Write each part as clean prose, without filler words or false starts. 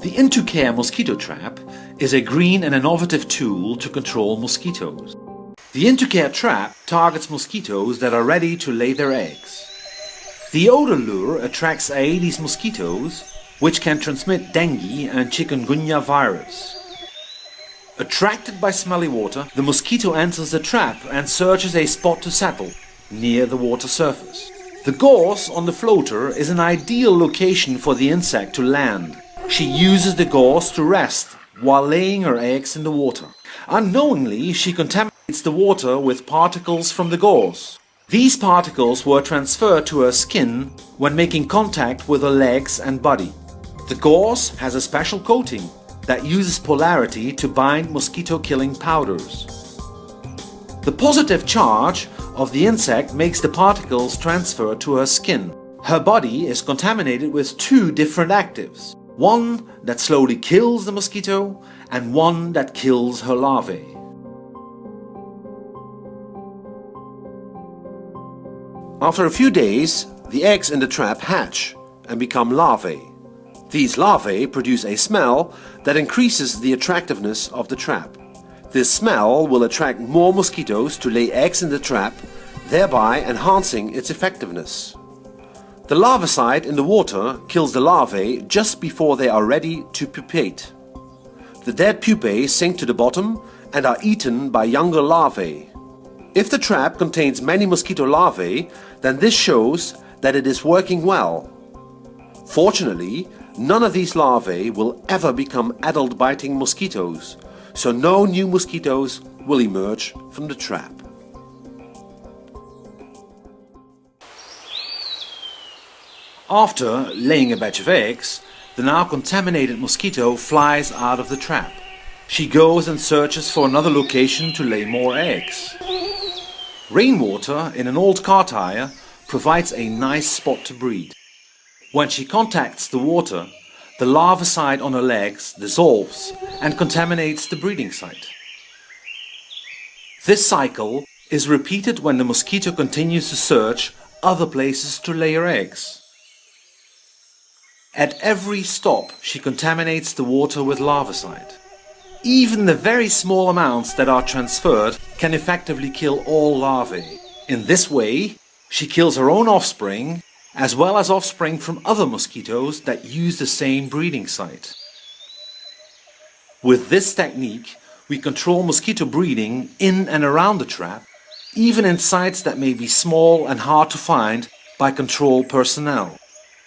The in2care mosquito trap is a green and innovative tool to control mosquitoes. The in2care trap targets mosquitoes that are ready to lay their eggs. The odor lure attracts Aedes mosquitoes, which can transmit dengue and chikungunya virus. Attracted by smelly water, the mosquito enters the trap and searches a spot to settle near the water surface. The gauze on the floater is an ideal location for the insect to land. She uses the gauze to rest while laying her eggs in the water. Unknowingly, she contaminates the water with particles from the gauze. These particles were transferred to her skin when making contact with her legs and body. The gauze has a special coating that uses polarity to bind mosquito-killing powders. The positive charge of the insect makes the particles transfer to her skin. Her body is contaminated with two different actives. One that slowly kills the mosquito and one that kills her larvae. After a few days, the eggs in the trap hatch and become larvae. These larvae produce a smell that increases the attractiveness of the trap. This smell will attract more mosquitoes to lay eggs in the trap, thereby enhancing its effectiveness. The larvicide in the water kills the larvae just before they are ready to pupate. The dead pupae sink to the bottom and are eaten by younger larvae. If the trap contains many mosquito larvae, then this shows that it is working well. Fortunately, none of these larvae will ever become adult-biting mosquitoes, so no new mosquitoes will emerge from the trap. After laying a batch of eggs, the now contaminated mosquito flies out of the trap. She goes and searches for another location to lay more eggs. Rainwater in an old car tire provides a nice spot to breed. When she contacts the water, the larvicide on her legs dissolves and contaminates the breeding site. This cycle is repeated when the mosquito continues to search other places to lay her eggs. At every stop, she contaminates the water with larvicide. Even the very small amounts that are transferred can effectively kill all larvae. In this way, she kills her own offspring, as well as offspring from other mosquitoes that use the same breeding site. With this technique, we control mosquito breeding in and around the trap, even in sites that may be small and hard to find by control personnel.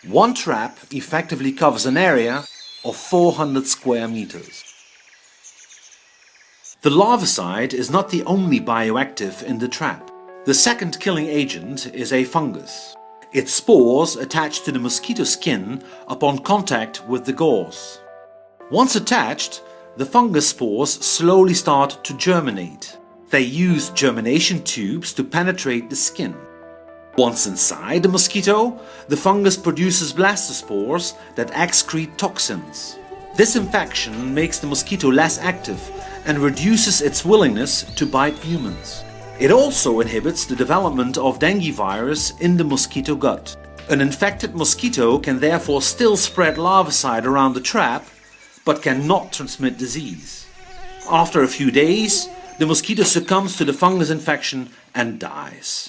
One trap effectively covers an area of 400 square meters. The larvicide is not the only bioactive in the trap. The second killing agent is a fungus. Its spores attach to the mosquito skin upon contact with the gauze. Once attached, the fungus spores slowly start to germinate. They use germination tubes to penetrate the skin. Once inside the mosquito, the fungus produces blastospores that excrete toxins. This infection makes the mosquito less active and reduces its willingness to bite humans. It also inhibits the development of dengue virus in the mosquito gut. An infected mosquito can therefore still spread larvicide around the trap, but cannot transmit disease. After a few days, the mosquito succumbs to the fungus infection and dies.